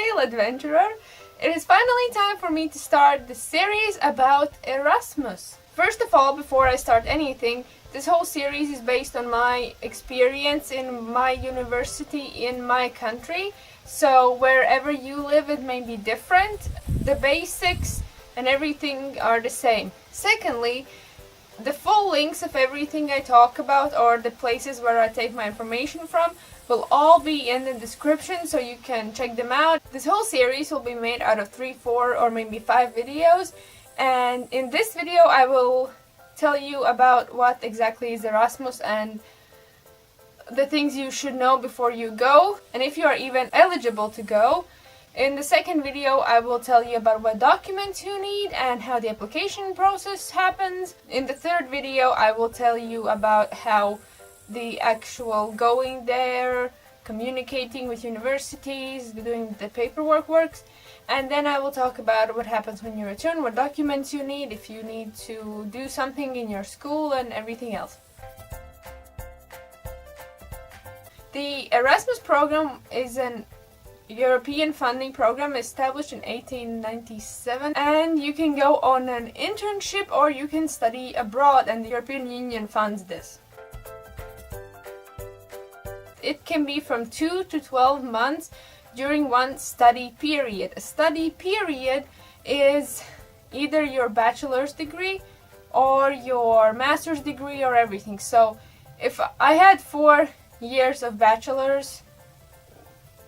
scale adventurer, it is finally time for me to start the series about Erasmus. First of all, before I start anything, this whole series is based on my experience in my university in my country. So wherever you live, it may be different. The basics and everything are the same. Secondly, the full links of everything I talk about or the places where I take my information from will all be in the description, so you can check them out. This whole series will be made out of 3, 4 or maybe 5 videos, and in this video I will tell you about what exactly is Erasmus and the things you should know before you go, and if you are even eligible to go. In the second video I will tell you about what documents you need and how the application process happens. In the third video I will tell you about how the actual going there, communicating with universities, doing the paperwork works. And then I will talk about what happens when you return, what documents you need, if you need to do something in your school and everything else. The Erasmus program is an European funding program established in 1897, and you can go on an internship or you can study abroad, and the European Union funds this. It can be from 2 to 12 months during one study period. A study period is either your bachelor's degree or your master's degree or everything. So if I had 4 years of bachelor's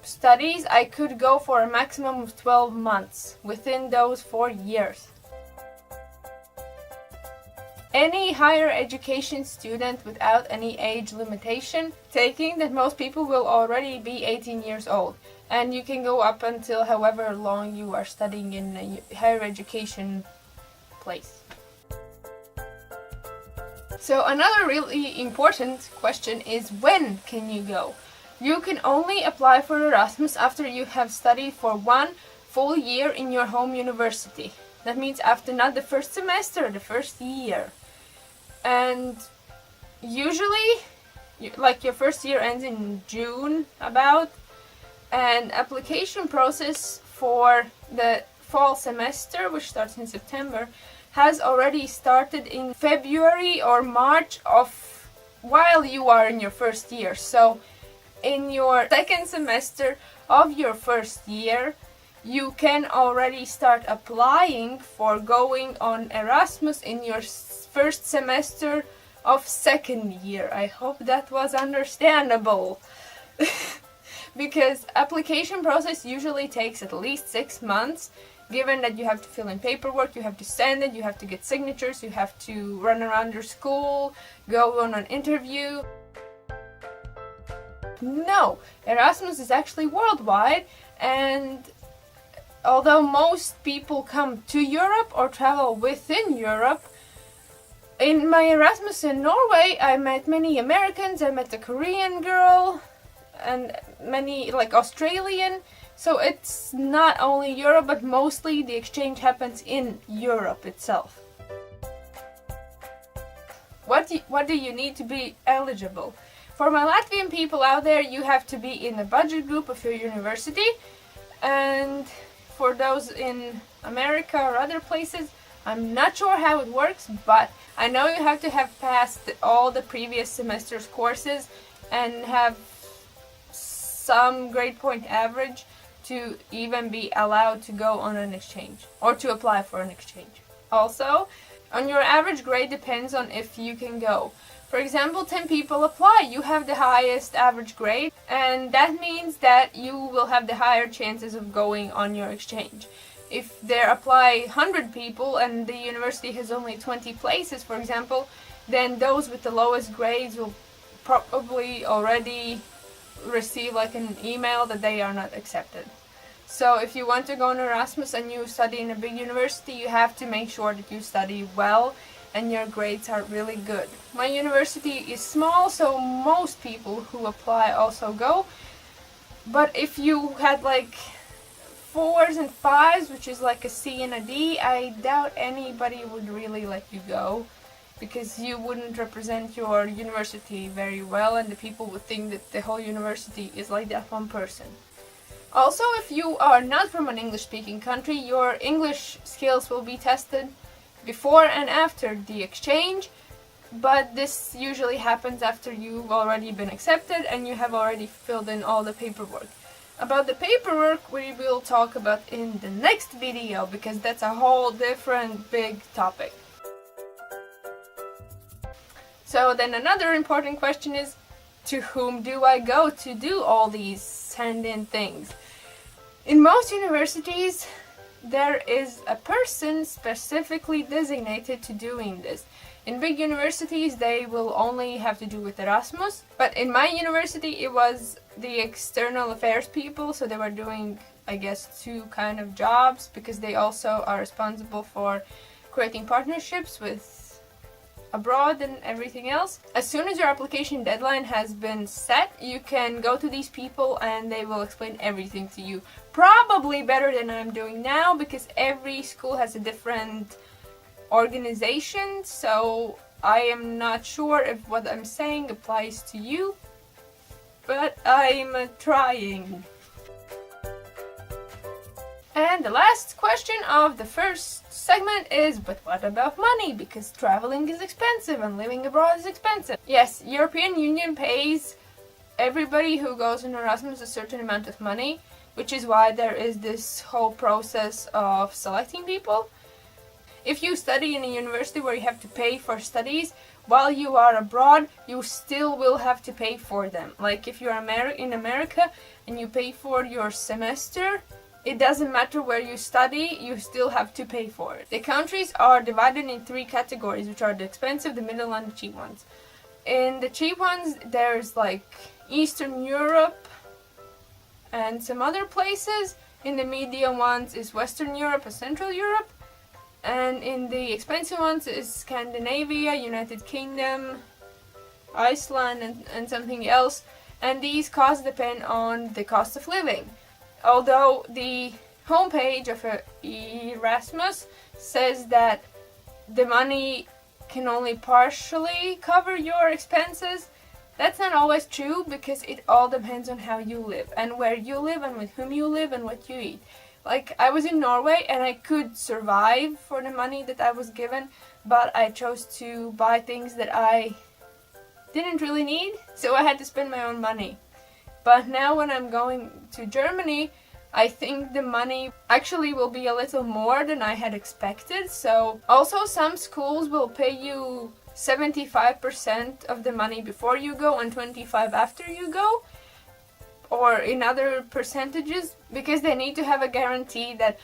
studies, I could go for a maximum of 12 months within those 4 years. Any higher education student without any age limitation taking that, most people will already be 18 years old, and you can go up until however long you are studying in a higher education place. So another really important question is, when can you go? You can only apply for Erasmus after you have studied for 1 full year in your home university. That means after not the first semester, the first year. And usually, like, your first year ends in June about, and application process for the fall semester, which starts in September, has already started in February or March of while you are in your first year. So in your second semester of your first year, you can already start applying for going on Erasmus in your first semester of second year. I hope that was understandable. Because application process usually takes at least 6 months, given that you have to fill in paperwork, you have to send it, you have to get signatures, you have to run around your school, go on an interview. No, Erasmus is actually worldwide, and although most people come to Europe or travel within Europe, in my Erasmus in Norway I met many Americans, I met a Korean girl, and many like Australian. So it's not only Europe, but mostly the exchange happens in Europe itself. What do you need to be eligible? For my Latvian people out there, you have to be in the budget group of your university, and for those in America or other places, I'm not sure how it works, but I know you have to have passed all the previous semester's courses and have some grade point average to even be allowed to go on an exchange or to apply for an exchange. Also, on your average grade depends on if you can go. For example, 10 people apply, you have the highest average grade, and that means that you will have the higher chances of going on your exchange. If there apply 100 people and the university has only 20 places, for example, then those with the lowest grades will probably already receive like an email that they are not accepted. So if you want to go on Erasmus and you study in a big university, you have to make sure that you study well and your grades are really good. My university is small, so most people who apply also go. But if you had like 4s and 5s, which is like a C and a D, I doubt anybody would really let you go, because you wouldn't represent your university very well and the people would think that the whole university is like that one person. Also, if you are not from an English-speaking country, your English skills will be tested before and after the exchange, but this usually happens after you've already been accepted and you have already filled in all the paperwork. About the paperwork we will talk about in the next video, because that's a whole different big topic. So then another important question is, to whom do I go to do all these hand-in things? In most universities, there is a person specifically designated to doing this. In big universities, they will only have to do with Erasmus, but in my university, it was the external affairs people, so they were doing, I guess, two kind of jobs, because they also are responsible for creating partnerships with abroad and everything else. As soon as your application deadline has been set, you can go to these people and they will explain everything to you. Probably better than I'm doing now, because every school has a different organization, so I am not sure if what I'm saying applies to you, but I'm trying. And the last question of the first segment is, but what about money? Because traveling is expensive and living abroad is expensive. Yes, European Union pays everybody who goes in Erasmus a certain amount of money, which is why there is this whole process of selecting people. If you study in a university where you have to pay for studies, while you are abroad, you still will have to pay for them. Like if you're in America and you pay for your semester, it doesn't matter where you study, you still have to pay for it. The countries are divided in three categories, which are the expensive, the middle, and the cheap ones. In the cheap ones, there's like Eastern Europe and some other places. In the medium ones is Western Europe and Central Europe. And in the expensive ones is Scandinavia, United Kingdom, Iceland, and something else. And these costs depend on the cost of living. Although the homepage of Erasmus says that the money can only partially cover your expenses, that's not always true, because it all depends on how you live and where you live and with whom you live and what you eat. Like, I was in Norway and I could survive for the money that I was given, but I chose to buy things that I didn't really need, so I had to spend my own money. But now when I'm going to Germany, I think the money actually will be a little more than I had expected. So also some schools will pay you 75% of the money before you go and 25% after you go, or in other percentages, because they need to have a guarantee that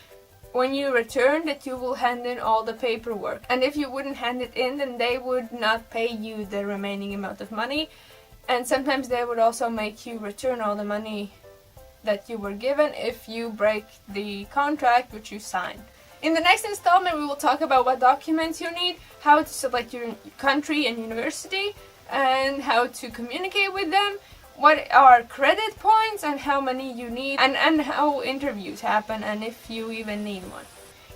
when you return that you will hand in all the paperwork. And if you wouldn't hand it in, then they would not pay you the remaining amount of money. And sometimes they would also make you return all the money that you were given if you break the contract which you signed. In the next installment, we will talk about what documents you need, how to select your country and university, and how to communicate with them, what are credit points and how many you need, and how interviews happen and if you even need one.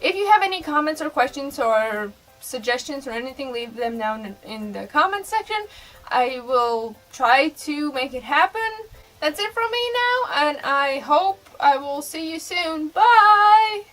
If you have any comments or questions or suggestions or anything, leave them down in the comment section. I will try to make it happen. That's it from me now, and I hope I will see you soon. Bye!